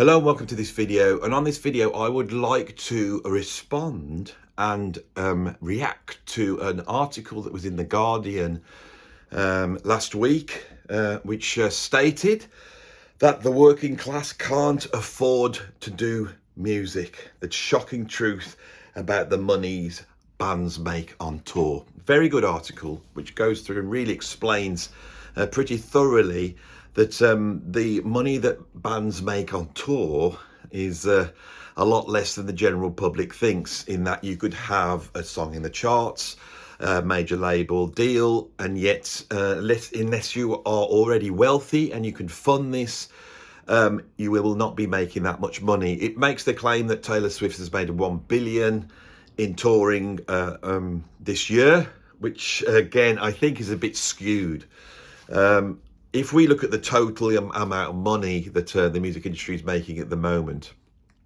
Hello and welcome to this video, and on this video I would like to respond and react to an article that was in The Guardian last week, which stated that the working class can't afford to do music. The shocking truth about the monies bands make on tour. Very good article which goes through and really explains pretty thoroughly that the money that bands make on tour is a lot less than the general public thinks, in that you could have a song in the charts, a major label deal, and yet unless you are already wealthy and you can fund this, you will not be making that much money. It makes the claim that Taylor Swift has made $1 billion in touring this year, which again I think is a bit skewed. If we look at the total amount of money that the music industry is making at the moment,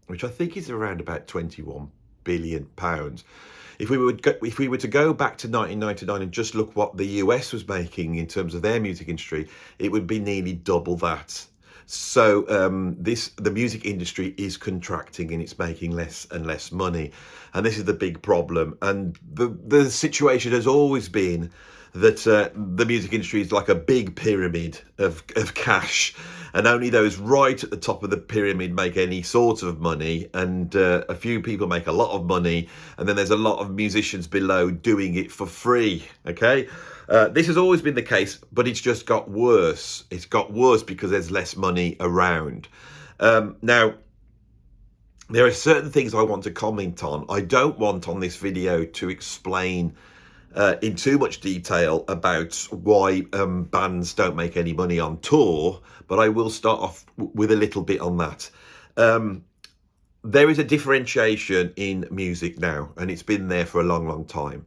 which I think is around about £21 billion, if we were to go back to 1999 and just look what the US was making in terms of their music industry, it would be nearly double that. So the music industry is contracting and it's making less and less money, and this is the big problem. And the situation has always been that the music industry is like a big pyramid of cash, and only those right at the top of the pyramid make any sort of money, and a few people make a lot of money, and then there's a lot of musicians below doing it for free. Okay, this has always been the case, but it's just got worse. It's got worse because there's less money around. Now, there are certain things I want to comment on. I don't want on this video to explain in too much detail about why bands don't make any money on tour, but I will start off with a little bit on that. There is a differentiation in music now, and it's been there for a long time.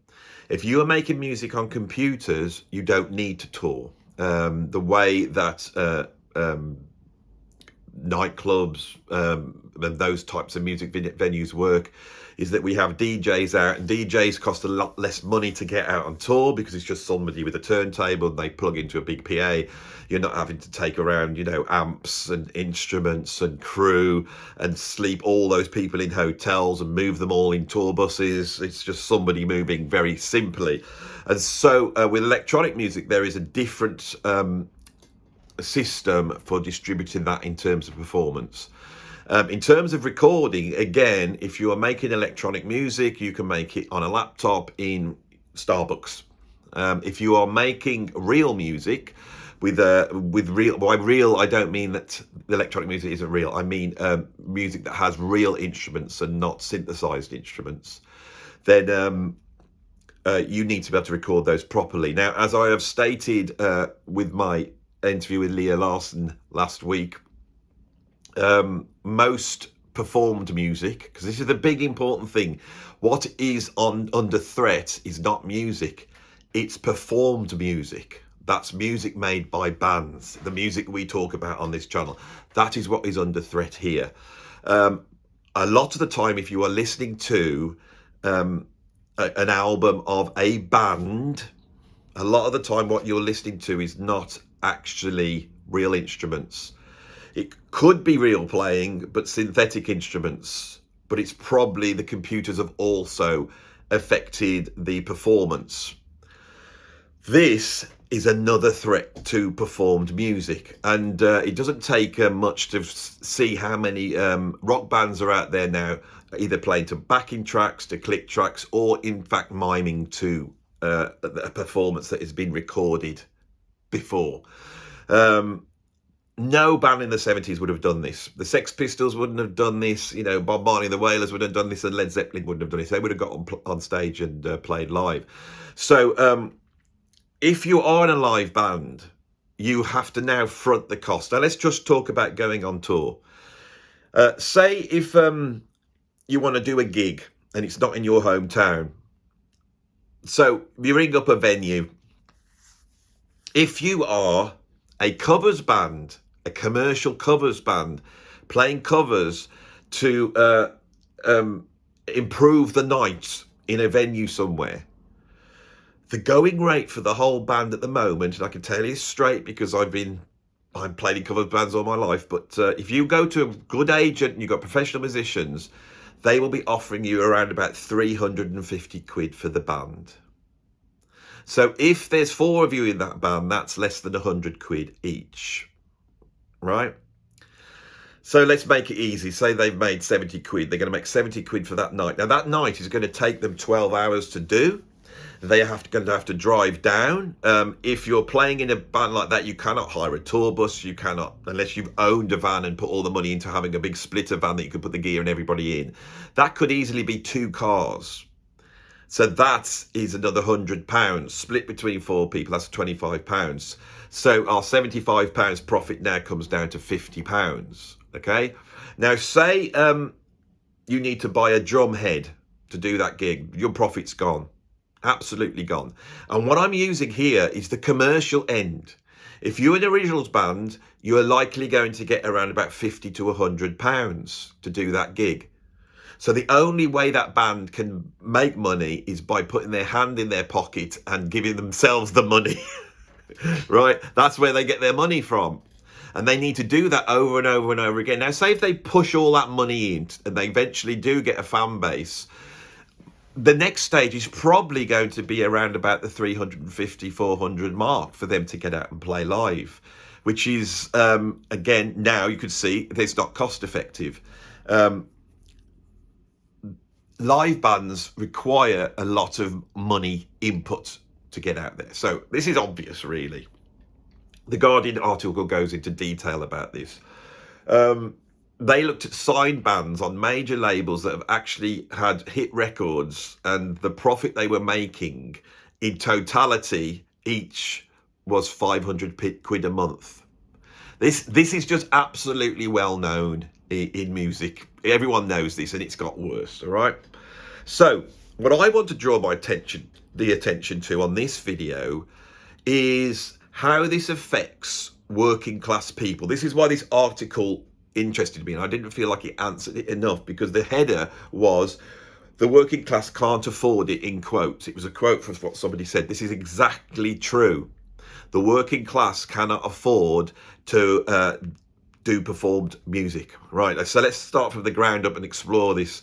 If you are making music on computers, you don't need to tour. The way that nightclubs and those types of music venues work is that we have DJs out, and DJs cost a lot less money to get out on tour because it's just somebody with a turntable and they plug into a big PA. You're not having to take around, amps and instruments and crew and sleep all those people in hotels and move them all in tour buses. It's just somebody moving very simply. And so with electronic music, there is a different system for distributing that in terms of performance. In terms of recording, again, if you are making electronic music, you can make it on a laptop in Starbucks. If you are making real music with real, by real I don't mean that the electronic music isn't real. I mean music that has real instruments and not synthesized instruments, then you need to be able to record those properly. Now, as I have stated with my interview with Leah Larson last week, most performed music, because this is the big important thing, what is under threat is not music, it's performed music. That's music made by bands, the music we talk about on this channel. That is what is under threat here. A lot of the time, if you are listening to an album of a band, a lot of the time what you're listening to is not actually real instruments. It could be real playing, but synthetic instruments, but it's probably the computers have also affected the performance. This is another threat to performed music, and it doesn't take much to see how many rock bands are out there now, either playing to backing tracks, to click tracks, or in fact miming to a performance that has been recorded before. No band in the 70s would have done this. The Sex Pistols wouldn't have done this. Bob Marley and the Wailers wouldn't have done this, and Led Zeppelin wouldn't have done this. They would have got on stage and played live. So if you are in a live band, you have to now front the cost. Now let's just talk about going on tour. Say if you want to do a gig and it's not in your hometown. So you ring up a venue. If you are a covers band, a commercial covers band, playing covers to improve the night in a venue somewhere, the going rate for the whole band at the moment, and I can tell you straight because I've been I've played in cover bands all my life, but if you go to a good agent and you've got professional musicians, they will be offering you around about 350 quid for the band. So if there's 4 of you in that band, that's less than 100 quid each, right? So let's make it easy. Say they've made 70 quid. They're going to make 70 quid for that night. Now, that night is going to take them 12 hours to do. They going to have to drive down. If you're playing in a band like that, you cannot hire a tour bus. You cannot, unless you've owned a van and put all the money into having a big splitter van that you could put the gear and everybody in. That could easily be 2 cars. So that is another £100 split between 4 people. That's £25. So our £75 profit now comes down to £50. Okay. Now, say you need to buy a drum head to do that gig. Your profit's gone. Absolutely gone. And what I'm using here is the commercial end. If you're an originals band, you are likely going to get around about £50 to £100 to do that gig. So the only way that band can make money is by putting their hand in their pocket and giving themselves the money, right? That's where they get their money from. And they need to do that over and over and over again. Now, say if they push all that money in and they eventually do get a fan base, the next stage is probably going to be around about the 350, 400 mark for them to get out and play live, which is, again, now you could see it's not cost effective. Live bands require a lot of money input to get out there. So this is obvious, really. The Guardian article goes into detail about this. They looked at signed bands on major labels that have actually had hit records, and the profit they were making in totality each was 500 quid a month. This is just absolutely well known in music. Everyone knows this, and it's got worse, all right? So what I want to draw the attention to on this video is how this affects working class people. This is why this article interested me, and I didn't feel like it answered it enough, because the header was the working class can't afford it, in quotes. It was a quote from what somebody said. This is exactly true. The working class cannot afford to do performed music, right? So let's start from the ground up and explore this.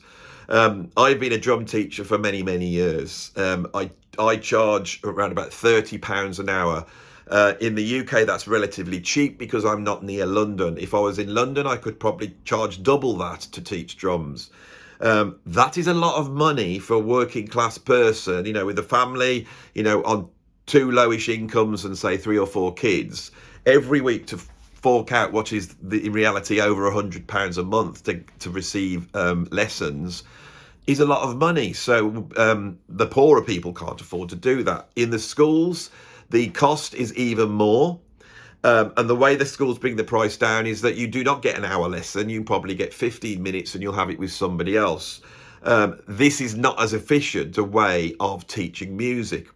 I've been a drum teacher for many, many years. I charge around about £30 an hour. In the UK, that's relatively cheap because I'm not near London. If I was in London, I could probably charge double that to teach drums. That is a lot of money for a working class person, with a family, on 2 lowish incomes and say 3 or 4 kids, every week to fork out what is in reality over £100 a month to receive lessons is a lot of money. So the poorer people can't afford to do that. In the schools, the cost is even more. And the way the schools bring the price down is that you do not get an hour lesson. You probably get 15 minutes and you'll have it with somebody else. This is not as efficient a way of teaching music.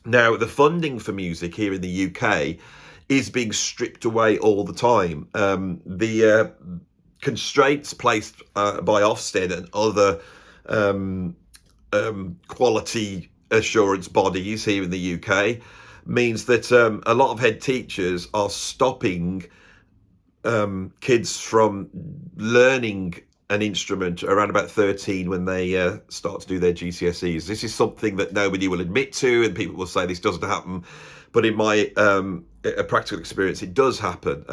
Now, the funding for music here in the UK is being stripped away all the time. The constraints placed by Ofsted and other quality assurance bodies here in the UK means that a lot of head teachers are stopping kids from learning an instrument around about 13 when they start to do their GCSEs. This is something that nobody will admit to, and people will say this doesn't happen. But in my practical experience, it does happen.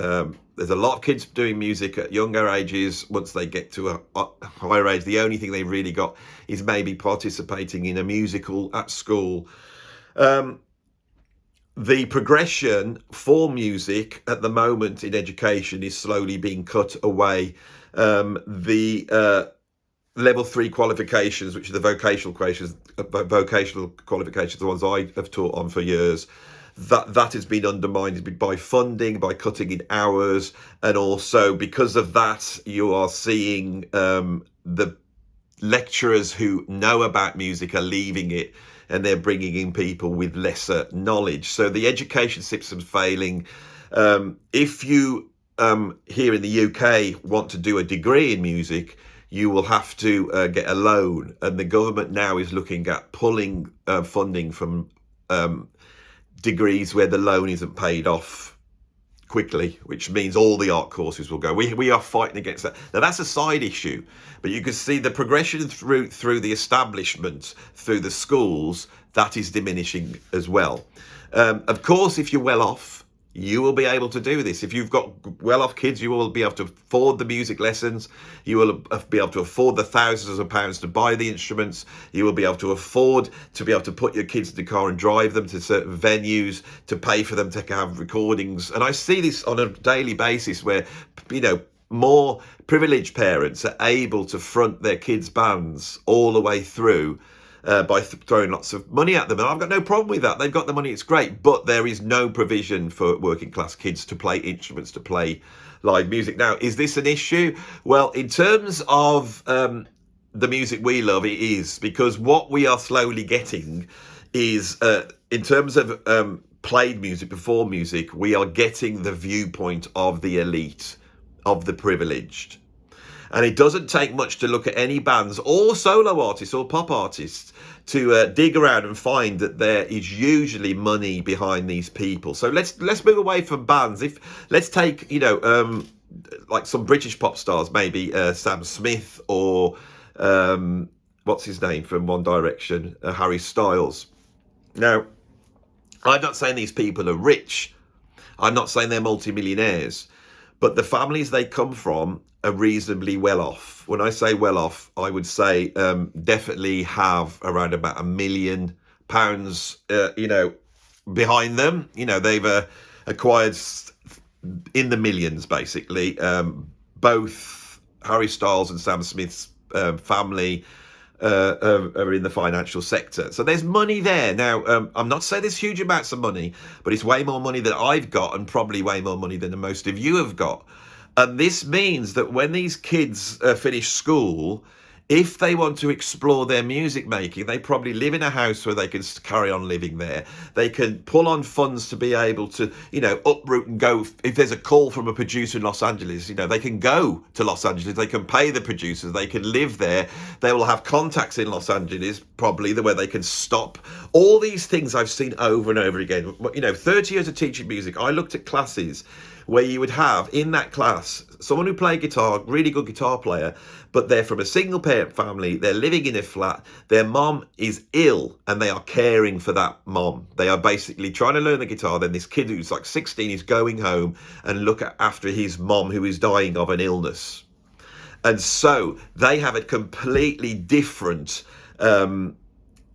There's a lot of kids doing music at younger ages. Once they get to a higher age, the only thing they've really got is maybe participating in a musical at school. The progression for music at the moment in education is slowly being cut away. The level 3 qualifications, which are the vocational qualifications, the ones I have taught on for years, that has been undermined by funding, by cutting in hours, and also because of that, you are seeing the lecturers who know about music are leaving it, and they're bringing in people with lesser knowledge. So the education system's failing. If you here in the UK want to do a degree in music, you will have to get a loan, and the government now is looking at pulling funding from degrees where the loan isn't paid off quickly, which means all the art courses will go. We are fighting against that. Now that's a side issue, but you can see the progression through the establishment, through the schools, that is diminishing as well. Of course, if you're well off, you will be able to do this. If you've got well-off kids, you will be able to afford the music lessons. You will be able to afford the thousands of pounds to buy the instruments. You will be able to afford to be able to put your kids in the car and drive them to certain venues, to pay for them to have recordings. And I see this on a daily basis where, more privileged parents are able to front their kids' bands all the way through, by throwing lots of money at them. And I've got no problem with that. They've got the money, it's great. But there is no provision for working class kids to play instruments, to play live music. Now, is this an issue? Well, in terms of the music we love, it is. Because what we are slowly getting is, in terms of played music, performed music, we are getting the viewpoint of the elite, of the privileged. And it doesn't take much to look at any bands or solo artists or pop artists to dig around and find that there is usually money behind these people. So let's move away from bands. Let's take like some British pop stars, maybe Sam Smith or what's his name from One Direction, Harry Styles. Now, I'm not saying these people are rich. I'm not saying they're multimillionaires. But the families they come from are reasonably well off. When I say well off, I would say definitely have around about £1 million, behind them. They've acquired in the millions, basically. Both Harry Styles and Sam Smith's family are in the financial sector. So there's money there. Now, I'm not saying there's huge amounts of money, but it's way more money than I've got and probably way more money than most of you have got. And this means that when these kids finish school, if they want to explore their music making, they probably live in a house where they can carry on living there. They can pull on funds to be able to, uproot and go. If there's a call from a producer in Los Angeles, they can go to Los Angeles. They can pay the producers. They can live there. They will have contacts in Los Angeles, probably, where they can stop. All these things I've seen over and over again. 30 years of teaching music, I looked at classes where you would have in that class someone who played guitar, really good guitar player, but they're from a single parent family, they're living in a flat, their mom is ill and they are caring for that mom. They are basically trying to learn the guitar, then this kid who's like 16 is going home and look after his mom who is dying of an illness. And so they have a completely different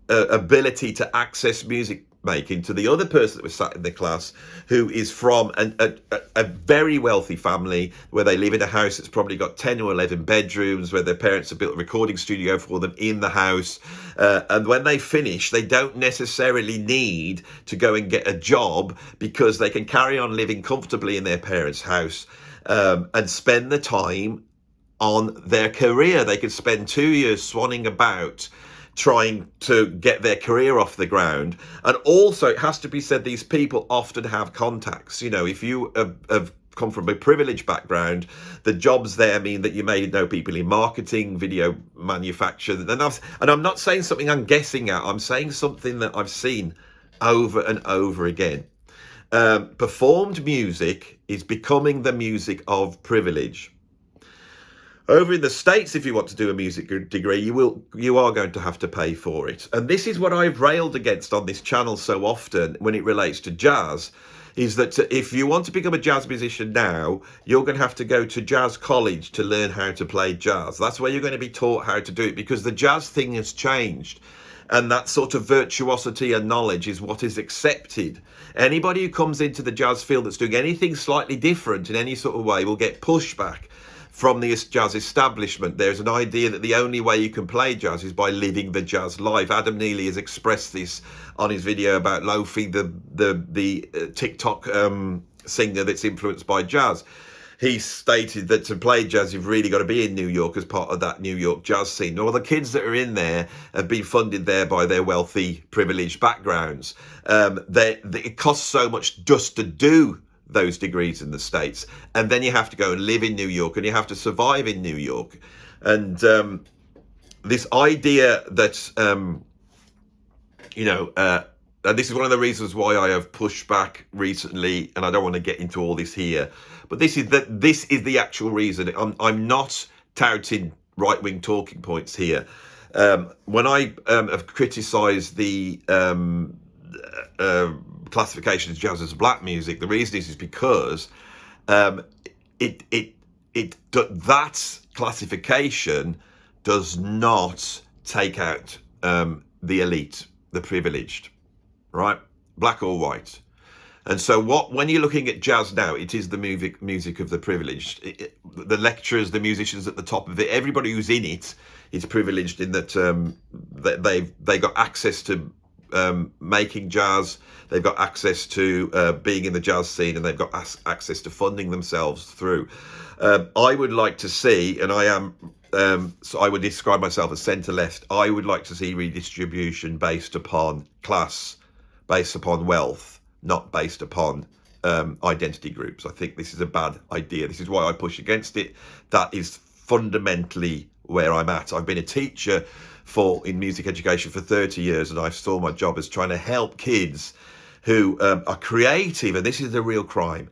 ability to access music making to the other person that was sat in the class, who is from a very wealthy family where they live in a house that's probably got 10 or 11 bedrooms, where their parents have built a recording studio for them in the house. And when they finish, they don't necessarily need to go and get a job because they can carry on living comfortably in their parents' house and spend the time on their career. They could spend 2 years swanning about trying to get their career off the ground. And also, it has to be said, these people often have contacts. If you have come from a privileged background, the jobs there mean that you may know people in marketing, video manufacture. And I'm not saying something I'm guessing at. I'm saying something that I've seen over and over again. Performed music is becoming the music of privilege. Over in the States, if you want to do a music degree, you are going to have to pay for it. And this is what I've railed against on this channel so often when it relates to jazz, is that if you want to become a jazz musician now, you're going to have to go to jazz college to learn how to play jazz. That's where you're going to be taught how to do it, because the jazz thing has changed. And that sort of virtuosity and knowledge is what is accepted. Anybody who comes into the jazz field that's doing anything slightly different in any sort of way will get pushback from the jazz establishment. There's an idea that the only way you can play jazz is by living the jazz life. Adam Neely has expressed this on his video about Lofi, the TikTok singer that's influenced by jazz. He stated that to play jazz, you've really got to be in New York as part of that New York jazz scene. Well, the kids that are in there have been funded there by their wealthy, privileged backgrounds. It costs so much just to do those degrees in the States, and then you have to go and live in New York, and you have to survive in New York. And this idea that and this is one of the reasons why I have pushed back recently, and I don't want to get into all this here, but this is the actual reason. I'm not touting right-wing talking points here. When I have criticised the classification of jazz as black music, the reason is because that classification does not take out the elite, the privileged, right? Black or white. And so when you're looking at jazz now, it is the music of the privileged. The lecturers, the musicians at the top of it, everybody who's in it is privileged in that they got access to making jazz, they've got access to being in the jazz scene, and they've got access to funding themselves through. I would like to see, and I am, so I would describe myself as centre-left, I would like to see redistribution based upon class, based upon wealth, not based upon identity groups. I think this is a bad idea. This is why I push against it. That is fundamentally where I'm at. I've been a teacher in music education for 30 years, and I saw my job as trying to help kids who are creative, and this is the real crime.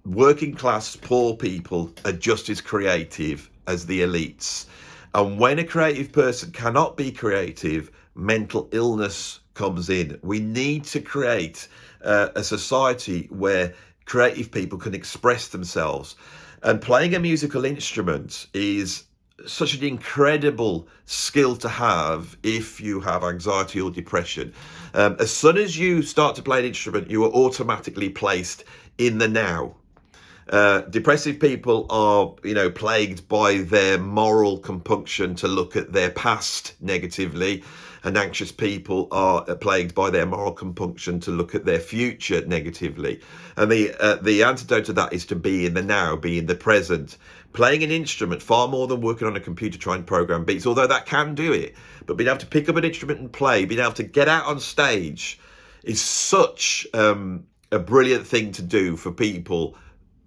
Working class, poor people are just as creative as the elites. And when a creative person cannot be creative, mental illness comes in. We need to create a society where creative people can express themselves. And playing a musical instrument is such an incredible skill to have if you have anxiety or depression. As soon as you start to play an instrument, you are automatically placed in the now. Depressive people are, plagued by their moral compunction to look at their past negatively, and anxious people are plagued by their moral compunction to look at their future negatively. And the antidote to that is to be in the now, be in the present. Playing an instrument, far more than working on a computer trying to program beats, although that can do it, but being able to pick up an instrument and play, being able to get out on stage is such a brilliant thing to do for people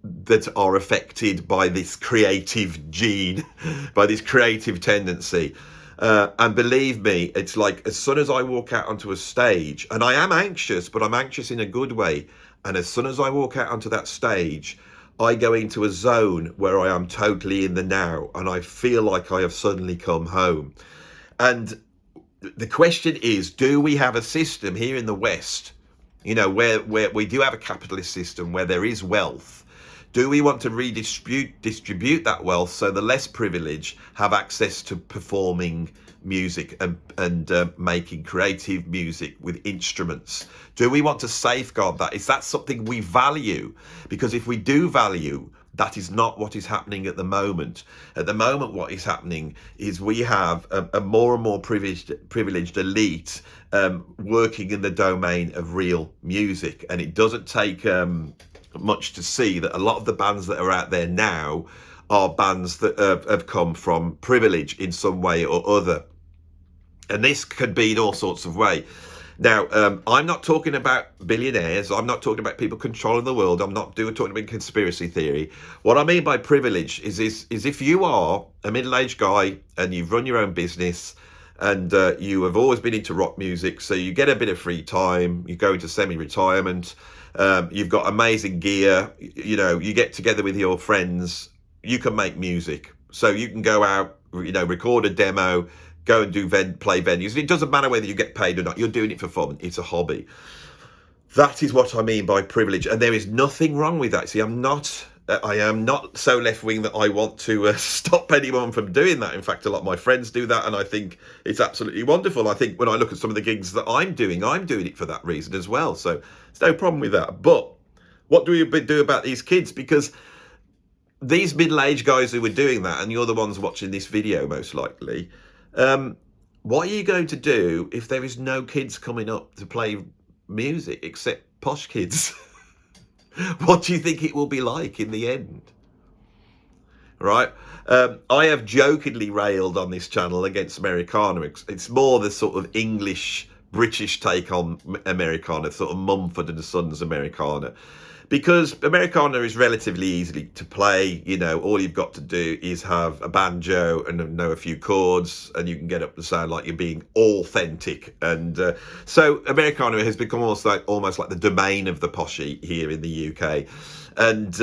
that are affected by this creative gene, by this creative tendency. And believe me, it's like as soon as I walk out onto a stage, and I am anxious, but I'm anxious in a good way. And as soon as I walk out onto that stage, I go into a zone where I am totally in the now, and I feel like I have suddenly come home. And the question is, do we have a system here in the West, where we do have a capitalist system where there is wealth? Do we want to distribute that wealth so the less privileged have access to performing music and making creative music with instruments? Do we want to safeguard that? Is that something we value? Because if we do value, that is not what is happening at the moment. At the moment, what is happening is we have a more and more privileged elite working in the domain of real music. And it doesn't take much to see that a lot of the bands that are out there now are bands that have come from privilege in some way or other. And this could be in all sorts of ways. Now, I'm not talking about billionaires. I'm not talking about people controlling the world. I'm not talking about conspiracy theory. What I mean by privilege is if you are a middle-aged guy and you've run your own business and you have always been into rock music, so you get a bit of free time, you go into semi-retirement, you've got amazing gear, you get together with your friends, you can make music. So you can go out, record a demo, go and play venues. It doesn't matter whether you get paid or not. You're doing it for fun. It's a hobby. That is what I mean by privilege. And there is nothing wrong with that. See, I am not so left-wing that I want to stop anyone from doing that. In fact, a lot of my friends do that, and I think it's absolutely wonderful. I think when I look at some of the gigs that I'm doing it for that reason as well. So there's no problem with that. But what do we do about these kids? Because these middle-aged guys who are doing that, and you're the ones watching this video most likely, what are you going to do if there is no kids coming up to play music except posh kids? What do you think it will be like in the end? Right? I have jokingly railed on this channel against Americana. It's more the sort of English, British take on Americana, sort of Mumford and Sons Americana. because Americana is relatively easy to play. You know, all you've got to do is have a banjo and know a few chords, and you can get up to sound like you're being authentic. And so Americana has become almost like the domain of the poshy here in the UK. And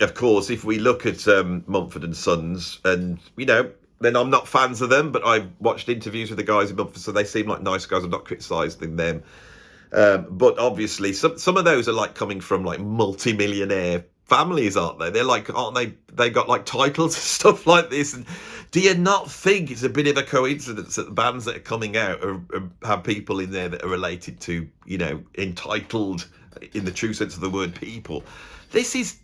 of course, if we look at Mumford and Sons, and you know, then I'm not fans of them, but I've watched interviews with the guys in Mumford, so they seem like nice guys. I'm not criticising them. But obviously, some of those are like coming from like multi-millionaire families, aren't they? They're like, aren't they? They got like titles and stuff like this. And do you not think it's a bit of a coincidence that the bands that are coming out have people in there that are related to, you know, entitled in the true sense of the word people? It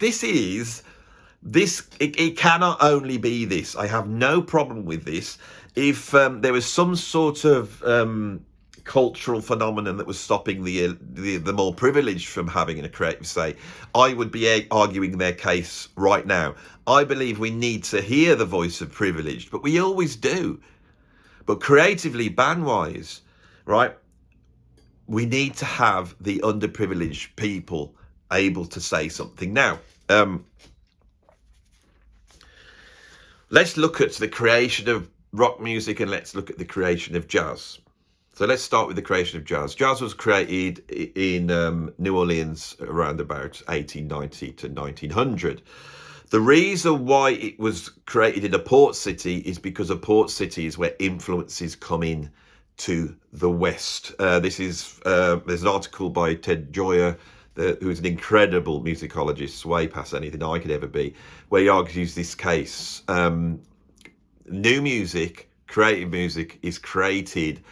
cannot only be this. I have no problem with this. If there was some sort of cultural phenomenon that was stopping the more privileged from having a creative say, I would be arguing their case right now. I believe we need to hear the voice of privileged, but we always do. But creatively, band-wise, right, we need to have the underprivileged people able to say something. Now, let's look at the creation of rock music, and let's look at the creation of jazz. So let's start with the creation of jazz. Jazz was created in New Orleans around about 1890 to 1900. The reason why it was created in a port city is because a port city is where influences come in to the West. There's an article by Ted Joyer, who is an incredible musicologist, way past anything I could ever be, where he argues this case. New music, creative music, is created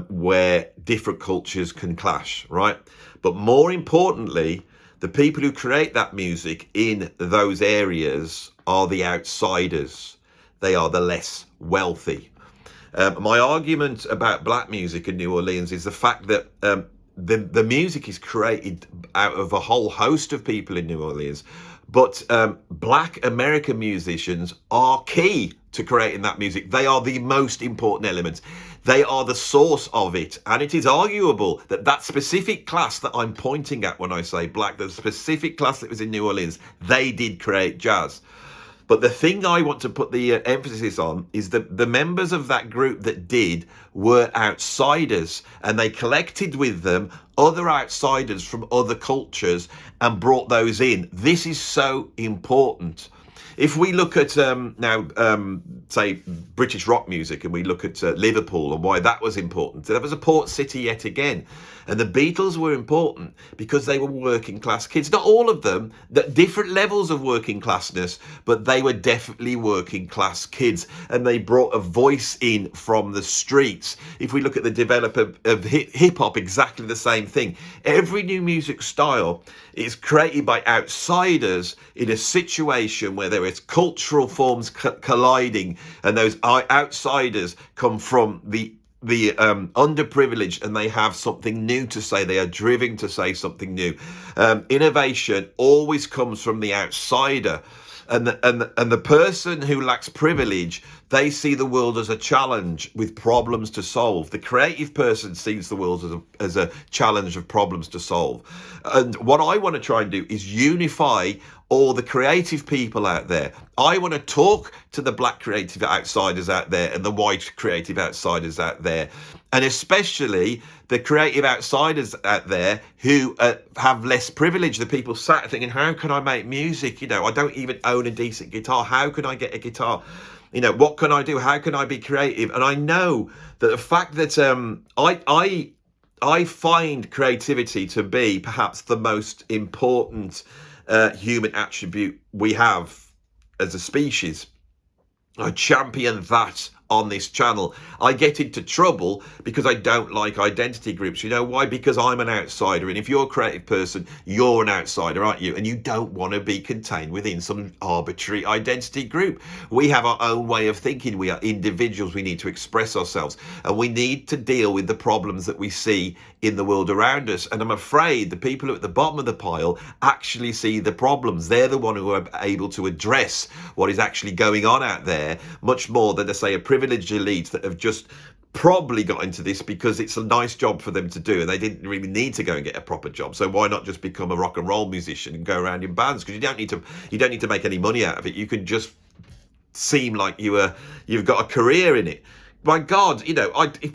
where different cultures can clash, right? But more importantly, the people who create that music in those areas are the outsiders. They are the less wealthy. My argument about black music in New Orleans is the fact that the music is created out of a whole host of people in New Orleans, but black American musicians are key to creating that music. They are the most important elements. They are the source of it. And it is arguable that that specific class that I'm pointing at when I say black, the specific class that was in New Orleans, they did create jazz. But the thing I want to put the emphasis on is that the members of that group that did were outsiders, and they collected with them other outsiders from other cultures and brought those in. This is so important. If we look at say British rock music, and we look at Liverpool and why that was important, that was a port city yet again. And the Beatles were important because they were working class kids. Not all of them, different levels of working classness, but they were definitely working class kids. And they brought a voice in from the streets. If we look at the development of hip hop, exactly the same thing. Every new music style is created by outsiders in a situation where there is cultural forms colliding, and those outsiders come from the underprivileged, and they have something new to say. They are driven to say something new. Innovation always comes from the outsider, and the person who lacks privilege, they see the world as a challenge with problems to solve. The creative person sees the world as a challenge of problems to solve. And what I want to try and do is unify all the creative people out there. I want to talk to the black creative outsiders out there and the white creative outsiders out there, and especially the creative outsiders out there who have less privilege. The people sat thinking, how can I make music? You know, I don't even own a decent guitar. How can I get a guitar? You know, what can I do? How can I be creative? And I know that the fact that I find creativity to be perhaps the most important human attribute we have as a species. I champion that on this channel. I get into trouble because I don't like identity groups. You know why? Because I'm an outsider, and if you're a creative person, you're an outsider, aren't you? And you don't want to be contained within some arbitrary identity group. We have our own way of thinking. We are individuals. We need to express ourselves, and we need to deal with the problems that we see in the world around us. And I'm afraid the people who are at the bottom of the pile actually see the problems. They're the one who are able to address what is actually going on out there much more than, say, a privileged privileged elites that have just probably got into this because it's a nice job for them to do and they didn't really need to go and get a proper job. So why not just become a rock and roll musician and go around in bands? Because you don't need to make any money out of it. You can just seem like you've got a career in it. My God,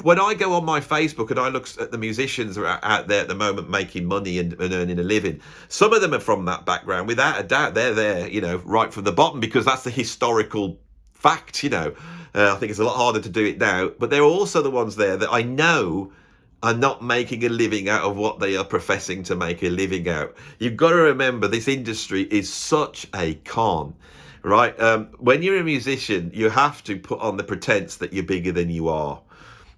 when I go on my Facebook and I look at the musicians who are out there at the moment making money and earning a living, some of them are from that background. Without a doubt, they're there, right from the bottom, because that's the historical fact, I think it's a lot harder to do it now. But there are also the ones there that I know are not making a living out of what they are professing to make a living out. You've got to remember, this industry is such a con. Right, when you're a musician, you have to put on the pretense that you're bigger than you are.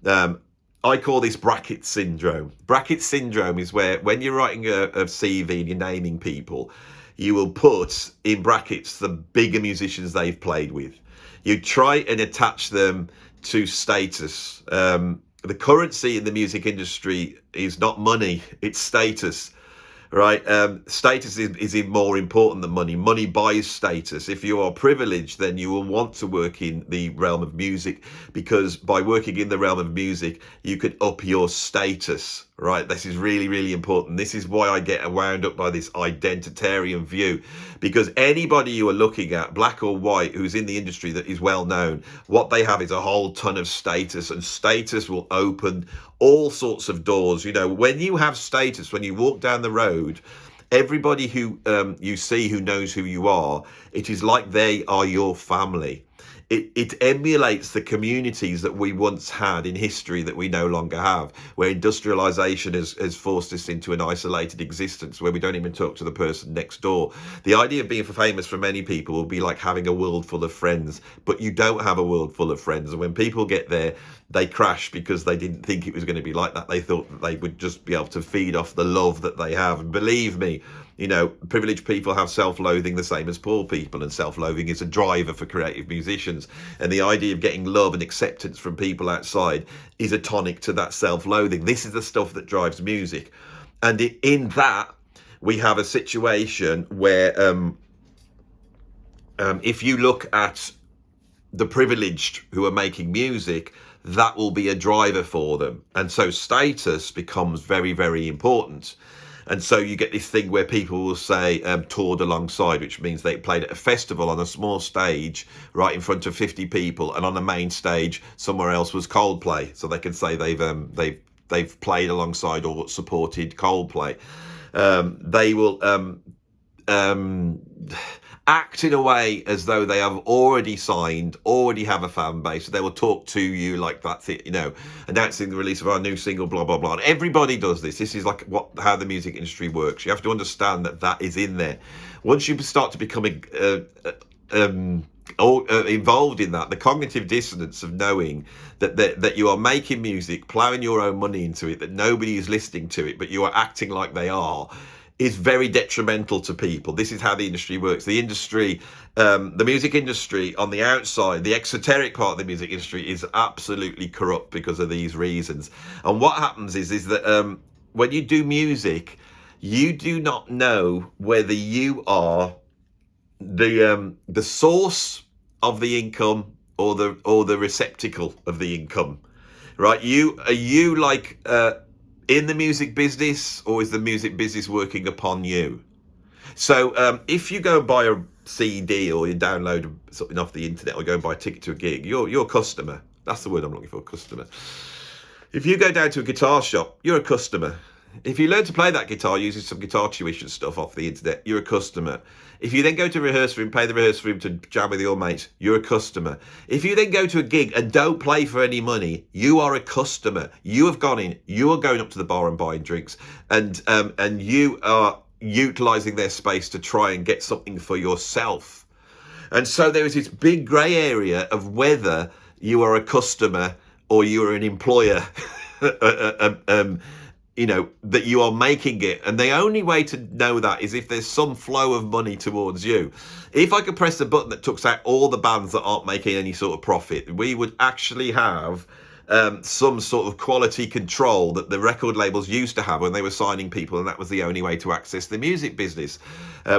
I call this bracket syndrome. Bracket syndrome is where when you're writing a CV and you're naming people, you will put in brackets the bigger musicians they've played with. You try and attach them to status. The currency in the music industry is not money, it's status. Right, status is more important than money. Money buys status. If you are privileged, then you will want to work in the realm of music, because by working in the realm of music, you could up your status. Right, this is really, really important. This is why I get wound up by this identitarian view, because anybody you are looking at, black or white, who's in the industry that is well known, what they have is a whole ton of status, and status will open all sorts of doors. When you have status, when you walk down the road, everybody who you see who knows who you are, it is like they are your family. It emulates the communities that we once had in history that we no longer have, where industrialization has forced us into an isolated existence where we don't even talk to the person next door. The idea of being famous for many people will be like having a world full of friends, but you don't have a world full of friends. And when people get there, they crash because they didn't think it was going to be like that. They thought that they would just be able to feed off the love that they have. And believe me, privileged people have self-loathing the same as poor people, and self-loathing is a driver for creative musicians. And the idea of getting love and acceptance from people outside is a tonic to that self-loathing. This is the stuff that drives music. And in that, we have a situation where if you look at the privileged who are making music, that will be a driver for them. And so status becomes very, very important. And so you get this thing where people will say toured alongside, which means they played at a festival on a small stage right in front of 50 people, and on the main stage somewhere else was Coldplay, so they can say they've played alongside or supported Coldplay. They will act in a way as though they have already signed, already have a fan base. They will talk to you like that's it, announcing the release of our new single, blah, blah, blah. And everybody does this. This is like how the music industry works. You have to understand that is in there. Once you start to become involved in that, the cognitive dissonance of knowing that you are making music, plowing your own money into it, that nobody is listening to it, but you are acting like they are, is very detrimental to people. This is how the industry works. The industry, the music industry on the outside, the exoteric part of the music industry is absolutely corrupt because of these reasons. And what happens is that when you do music, you do not know whether you are the source of the income or the receptacle of the income, right? Are you like in the music business, or is the music business working upon you? So if you go and buy a CD, or you download something off the internet, or go and buy a ticket to a gig, you're a customer. That's the word I'm looking for, customer. If you go down to a guitar shop, you're a customer. If you learn to play that guitar using some guitar tuition stuff off the internet, you're a customer. If you then go to a rehearsal room, pay the rehearsal room to jam with your mates, you're a customer. If you then go to a gig and don't play for any money, you are a customer. You have gone in, you are going up to the bar and buying drinks, and you are utilising their space to try and get something for yourself. And so there is this big grey area of whether you are a customer or you are an employer. That you are making it. And the only way to know that is if there's some flow of money towards you. If I could press the button that took out all the bands that aren't making any sort of profit, we would actually have some sort of quality control that the record labels used to have when they were signing people, and that was the only way to access the music business.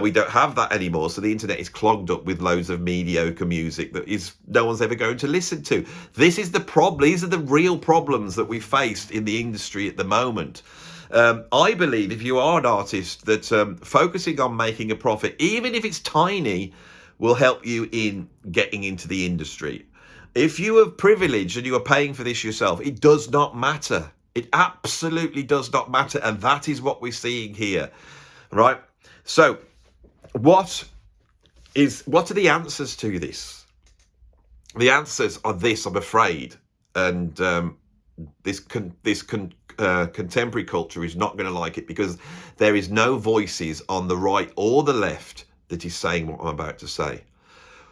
We don't have that anymore, so the internet is clogged up with loads of mediocre music that is no one's ever going to listen to. This is the problem. These are the real problems that we faced in the industry at the moment. I believe if you are an artist that focusing on making a profit, even if it's tiny, will help you in getting into the industry. If you are privileged and you are paying for this yourself, it does not matter. It absolutely does not matter. And that is what we're seeing here, right? So what are the answers to this? The answers are this, I'm afraid. And this contemporary culture is not going to like it, because there is no voices on the right or the left that is saying what I'm about to say.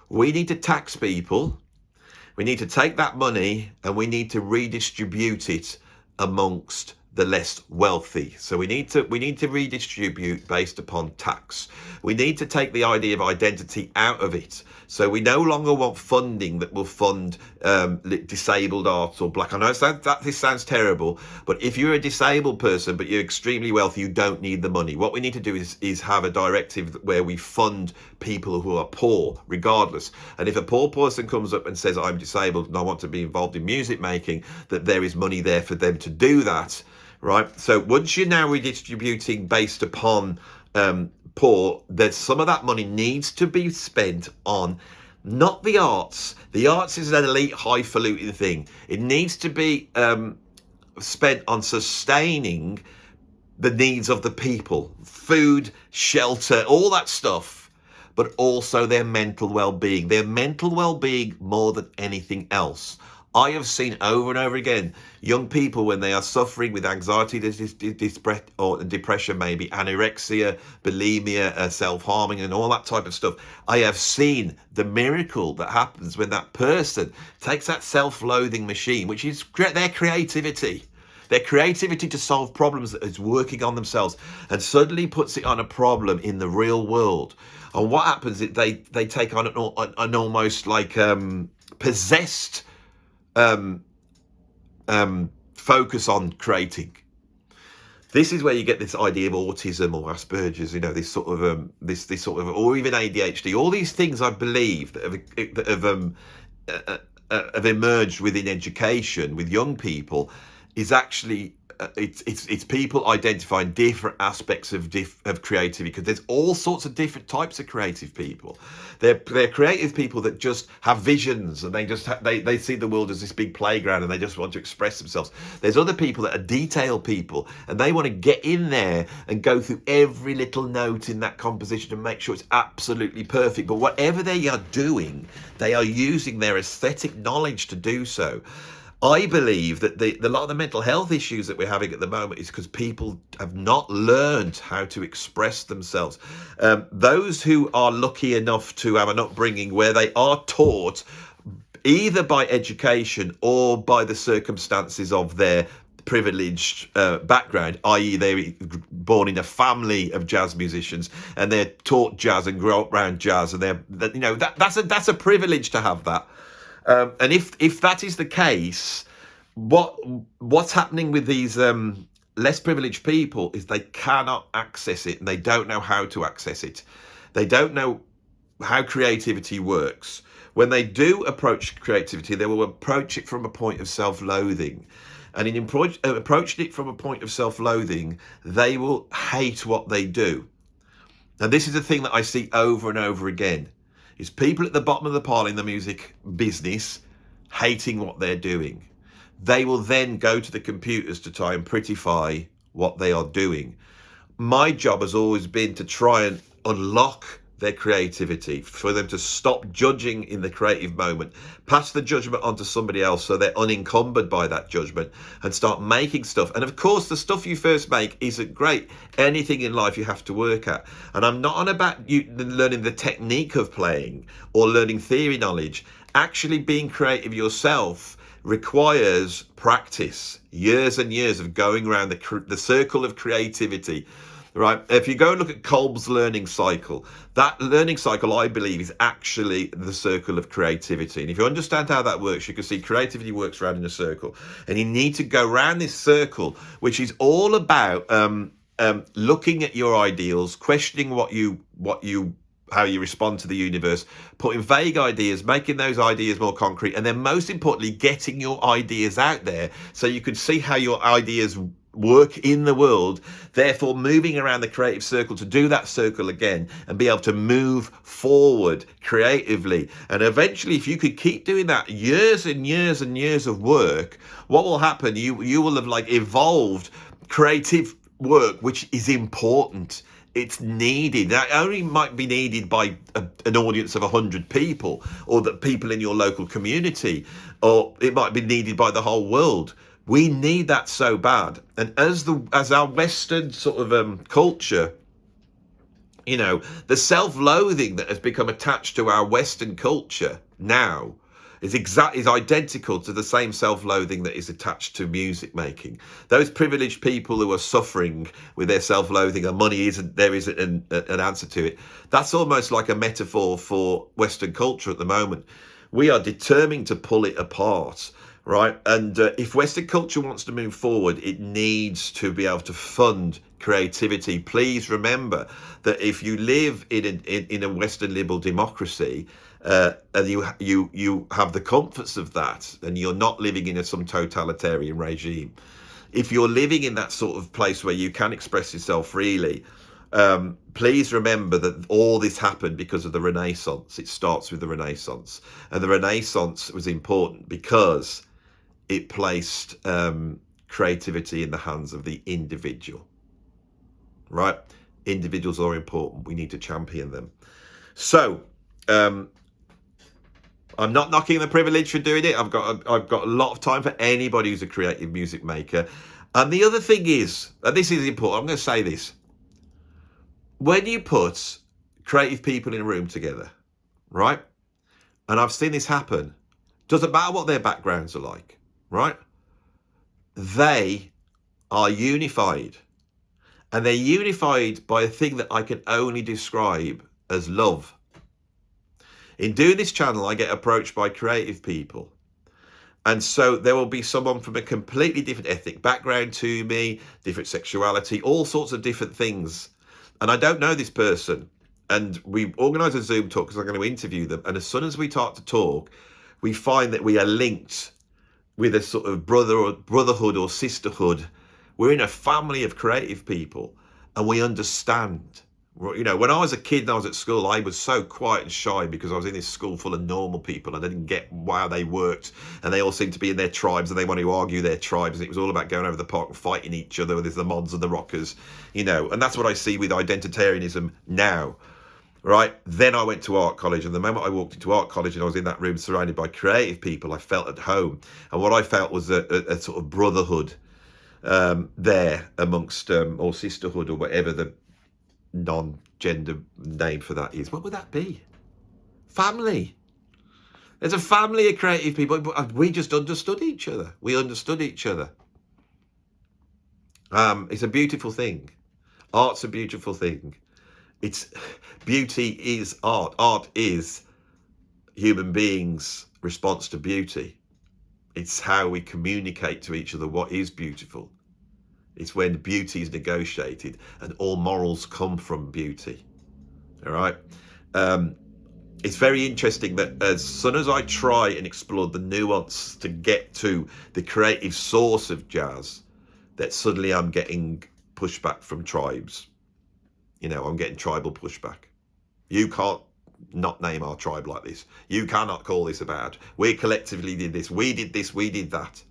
We need to tax people. We need to take that money and we need to redistribute it amongst the less wealthy. So we need to redistribute based upon tax. We need to take the idea of identity out of it. So we no longer want funding that will fund disabled arts or black. I know this sounds terrible, but if you're a disabled person but you're extremely wealthy, you don't need the money. What we need to do is have a directive where we fund people who are poor regardless. And if a poor person comes up and says, I'm disabled and I want to be involved in music making, that there is money there for them to do that. Right. So once you're now redistributing based upon poor, there's some of that money needs to be spent on not the arts. The arts is an elite, highfalutin thing. It needs to be spent on sustaining the needs of the people, food, shelter, all that stuff, but also their mental well-being. Their mental well-being more than anything else. I have seen over and over again young people when they are suffering with anxiety, or depression, maybe anorexia, bulimia, self-harming and all that type of stuff. I have seen the miracle that happens when that person takes that self-loathing machine, which is their creativity to solve problems that is working on themselves, and suddenly puts it on a problem in the real world. And what happens is they take on an almost like possessed focus on creating. This is where you get this idea of autism or Asperger's, this sort of this sort of, or even ADHD. All these things, I believe, that have emerged within education with young people, is actually it's people identifying different aspects of creativity, because there's all sorts of different types of creative people. They're creative people that just have visions, and they see the world as this big playground, and they just want to express themselves. There's other people that are detail people, and they want to get in there and go through every little note in that composition and make sure it's absolutely perfect. But whatever they are doing, they are using their aesthetic knowledge to do so. I believe that a lot of the mental health issues that we're having at the moment is because people have not learned how to express themselves. Those who are lucky enough to have an upbringing where they are taught either by education or by the circumstances of their privileged background, i.e. they're born in a family of jazz musicians and they're taught jazz and grow up around jazz, and that's a privilege to have that. And if that is the case, what's happening with these less privileged people is they cannot access it, and they don't know how to access it. They don't know how creativity works. When they do approach creativity, they will approach it from a point of self-loathing. And in approaching it from a point of self-loathing, they will hate what they do. And this is a thing that I see over and over again. Is people at the bottom of the pile in the music business hating what they're doing. They will then go to the computers to try and prettify what they are doing. My job has always been to try and unlock their creativity, for them to stop judging in the creative moment, pass the judgment onto somebody else so they're unencumbered by that judgment, and start making stuff. And of course, the stuff you first make isn't great. Anything in life you have to work at. And I'm not on about you learning the technique of playing or learning theory knowledge. Actually being creative yourself requires practice, years and years of going around the circle of creativity, right? If you go and look at Kolb's learning cycle, that learning cycle, I believe, is actually the circle of creativity. And if you understand how that works, you can see creativity works around in a circle. And you need to go around this circle, which is all about looking at your ideals, questioning how you respond to the universe, putting vague ideas, making those ideas more concrete, and then most importantly, getting your ideas out there so you can see how your ideas work in the world, therefore moving around the creative circle to do that circle again and be able to move forward creatively. And eventually, if you could keep doing that years and years and years of work, what will happen? You will have like evolved creative work, which is important. It's needed. That only might be needed by an audience of 100 people, or the people in your local community, or it might be needed by the whole world. We need that so bad. And as our Western sort of culture, you know, the self-loathing that has become attached to our Western culture now is identical to the same self-loathing that is attached to music making. Those privileged people who are suffering with their self-loathing and there isn't an answer to it. That's almost like a metaphor for Western culture at the moment. We are determined to pull it apart. Right, and if Western culture wants to move forward, it needs to be able to fund creativity. Please remember that if you live in a Western liberal democracy, and you have the comforts of that, and you're not living in some totalitarian regime, if you're living in that sort of place where you can express yourself freely, please remember that all this happened because of the Renaissance. It starts with the Renaissance, and the Renaissance was important because it placed creativity in the hands of the individual, right? Individuals are important. We need to champion them. So I'm not knocking the privilege for doing it. I've got a lot of time for anybody who's a creative music maker. And the other thing is, and this is important, I'm going to say this. When you put creative people in a room together, right? And I've seen this happen. Doesn't matter what their backgrounds are like. Right? They are unified. And they're unified by a thing that I can only describe as love. In doing this channel, I get approached by creative people. And so there will be someone from a completely different ethnic background to me, different sexuality, all sorts of different things. And I don't know this person. And we organise a Zoom talk because I'm going to interview them. And as soon as we start to talk, we find that we are linked with a sort of brotherhood or sisterhood. We're in a family of creative people, and we understand. You know, when I was a kid and I was at school, I was so quiet and shy because I was in this school full of normal people, and I didn't get how they worked, and they all seemed to be in their tribes, and they wanted to argue their tribes, and it was all about going over the park and fighting each other. There's the mods and the rockers, you know, and that's what I see with identitarianism now. Right, then I went to art college, and the moment I walked into art college and I was in that room surrounded by creative people, I felt at home. And what I felt was a sort of brotherhood there amongst, or sisterhood, or whatever the non-gender name for that is. What would that be? Family. There's a family of creative people, but we just understood each other. We understood each other. It's a beautiful thing. Art's a beautiful thing. Beauty is art. Art is human beings' response to beauty. It's how we communicate to each other what is beautiful. It's when beauty is negotiated, and all morals come from beauty. All right. It's very interesting that as soon as I try and explore the nuance to get to the creative source of jazz, that suddenly I'm getting pushback from tribes. You know, I'm getting tribal pushback. You can't not name our tribe like this. You cannot call this about. We collectively did this. We did this. We did that.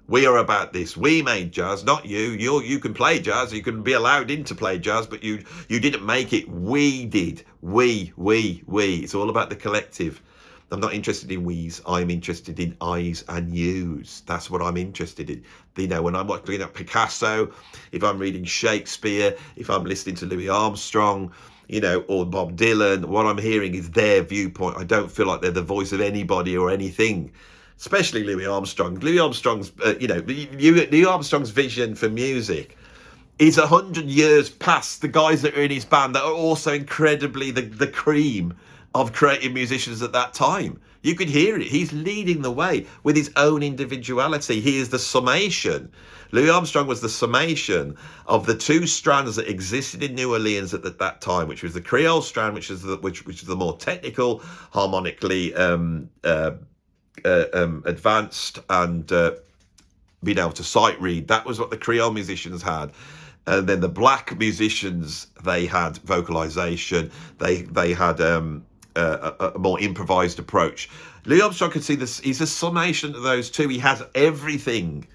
We are about this. We made jazz, not you. You can play jazz. You can be allowed in to play jazz, but you didn't make it. We did. We. It's all about the collective. I'm not interested in we's. I'm interested in I's and you's. That's what I'm interested in. You know, when I'm looking at Picasso, if I'm reading Shakespeare, if I'm listening to Louis Armstrong, you know, or Bob Dylan, what I'm hearing is their viewpoint. I don't feel like they're the voice of anybody or anything, especially Louis Armstrong. Louis Armstrong's, Louis Armstrong's vision for music is 100 years past the guys that are in his band that are also incredibly the cream of creative musicians at that time. You could hear it. He's leading the way with his own individuality. He is the summation. Louis Armstrong was the summation of the two strands that existed in New Orleans at that time, which was the Creole strand, which is the more technical, harmonically advanced, and being able to sight read. That was what the Creole musicians had. And then the black musicians, they had vocalization. They had a more improvised approach. Louis Armstrong could see this. He's a summation of those two. He has everything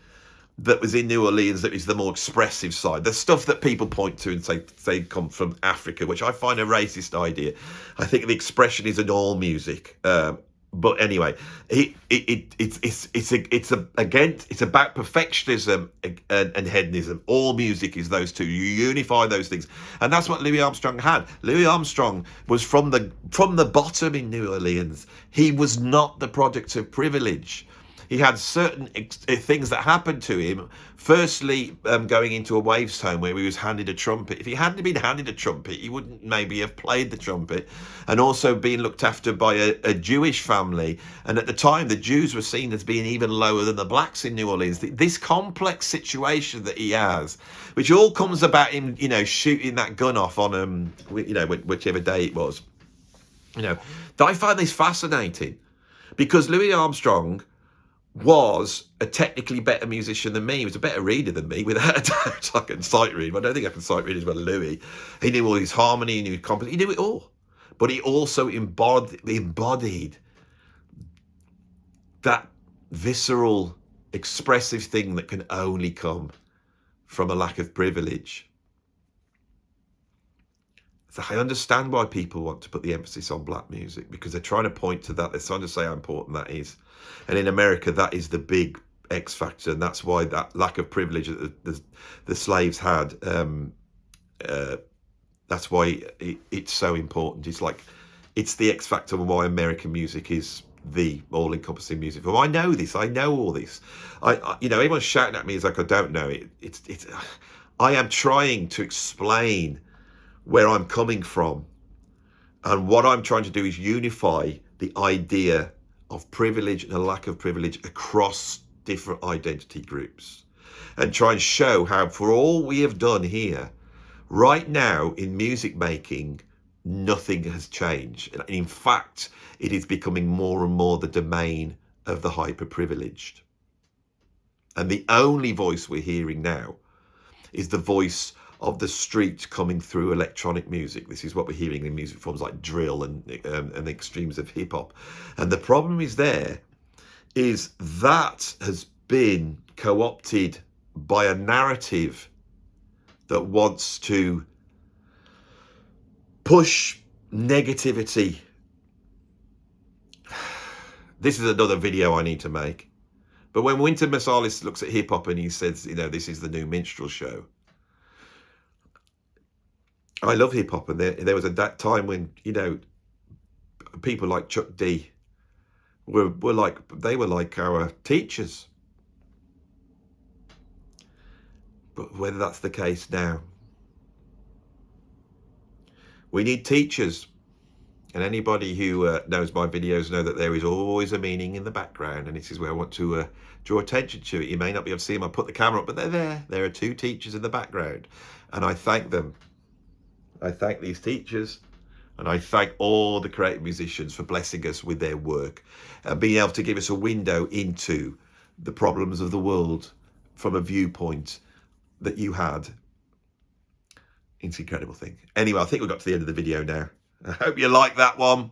that was in New Orleans that is the more expressive side. The stuff that people point to and say they come from Africa, which I find a racist idea. I think the expression is in all music. But anyway, it's about perfectionism and hedonism. All music is those two. You unify those things, and that's what Louis Armstrong had. Louis Armstrong was from the bottom in New Orleans. He was not the product of privilege. He had certain things that happened to him. Firstly, going into a waif's home where he was handed a trumpet. If he hadn't been handed a trumpet, he wouldn't maybe have played the trumpet. And also being looked after by a Jewish family. And at the time, the Jews were seen as being even lower than the blacks in New Orleans. This complex situation that he has, which all comes about him, shooting that gun off on, whichever day it was. I find this fascinating because Louis Armstrong was a technically better musician than me. He was a better reader than me, without a doubt. I can sight read, but I don't think I can sight read as well as Louis. He knew all his harmony, he knew his composition, he knew it all. But he also embodied that visceral, expressive thing that can only come from a lack of privilege. So I understand why people want to put the emphasis on black music, because they're trying to point to that. They're trying to say how important that is. And in America, that is the big X factor. And that's why that lack of privilege that the slaves had, that's why it's so important. It's the X factor of why American music is the all-encompassing music. Well, I know this. I know all this. Everyone's shouting at me as like I don't know it. I am trying to explain where I'm coming from, and what I'm trying to do is unify the idea of privilege and a lack of privilege across different identity groups, and try and show how, for all we have done here right now in music making, nothing has changed. And in fact, it is becoming more and more the domain of the hyper privileged, and the only voice we're hearing now is the voice of the street coming through electronic music. This is what we're hearing in music forms like drill and the extremes of hip hop. And the problem is that has been co-opted by a narrative that wants to push negativity. This is another video I need to make. But when Wynton Marsalis looks at hip hop and he says, this is the new minstrel show, I love hip hop, and there was that time when people like Chuck D were like our teachers. But whether that's the case now, we need teachers, and anybody who knows my videos know that there is always a meaning in the background, and this is where I want to draw attention to it. You may not be able to see them. I put the camera up, but they're there. There are two teachers in the background, and I thank them. I thank these teachers, and I thank all the creative musicians for blessing us with their work and being able to give us a window into the problems of the world from a viewpoint that you had. It's an incredible thing. Anyway, I think we've got to the end of the video now. I hope you like that one.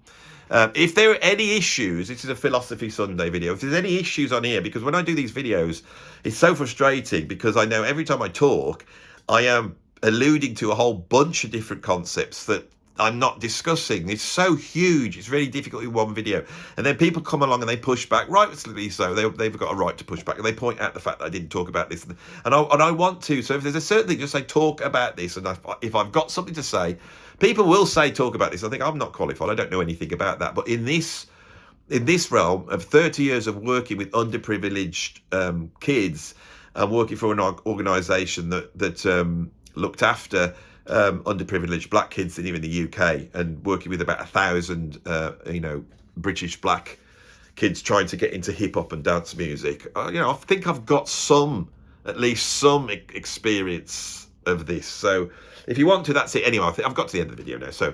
If there are any issues, this is a Philosophy Sunday video. If there's any issues on here, because when I do these videos, it's so frustrating because I know every time I talk, I am alluding to a whole bunch of different concepts that I'm not discussing. It's so huge, it's really difficult in one video. And then people come along and they push back, rightfully so. They've got a right to push back, and they point out the fact that I didn't talk about this. And I want to. So if there's a certain thing, just say talk about this. And if I've got something to say, people will say talk about this. I think I'm not qualified. I don't know anything about that. But in this realm of 30 years of working with underprivileged kids, and working for an organisation that looked after underprivileged black kids here in the UK, and working with about 1,000, British black kids trying to get into hip hop and dance music. I think I've got at least some experience of this. So if you want to, that's it. Anyway, I think I've got to the end of the video now. So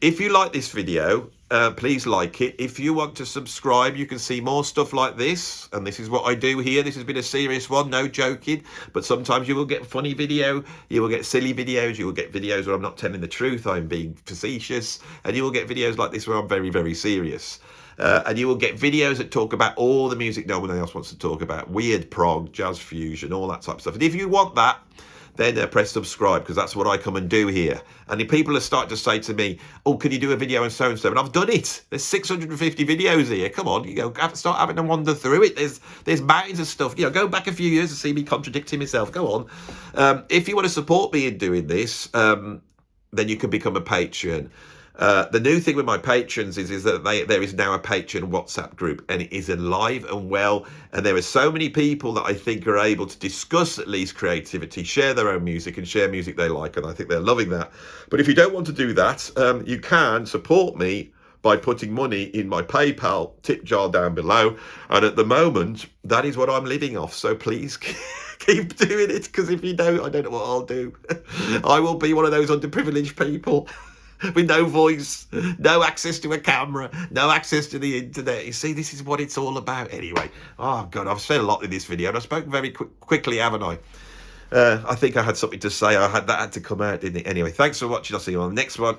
if you like this video, please like it. If you want to subscribe, you can see more stuff like this. And this is what I do here. This has been a serious one, no joking. But sometimes you will get funny video, you will get silly videos, you will get videos where I'm not telling the truth, I'm being facetious. And you will get videos like this where I'm very, very serious. And you will get videos that talk about all the music no one else wants to talk about. Weird prog, jazz fusion, all that type of stuff. And if you want that, then press subscribe, because that's what I come and do here. And if people are starting to say to me, oh, can you do a video on so-and-so? And I've done it. There's 650 videos here. Come on, start having to wander through it. There's mountains of stuff. Go back a few years and see me contradicting myself. Go on. If you want to support me in doing this, then you can become a patron. The new thing with my patrons is that there is now a Patreon WhatsApp group, and it is alive and well. And there are so many people that I think are able to discuss at least creativity, share their own music and share music they like. And I think they're loving that. But if you don't want to do that, you can support me by putting money in my PayPal tip jar down below. And at the moment, that is what I'm living off. So please keep doing it, because if you don't, I don't know what I'll do. I will be one of those underprivileged people with no voice, no access to a camera, no access to the internet. You see, this is what it's all about. Anyway, oh God, I've said a lot in this video, and I spoke very quickly, haven't I? I think I had something to say. That had to come out, didn't it? Anyway, thanks for watching. I'll see you on the next one.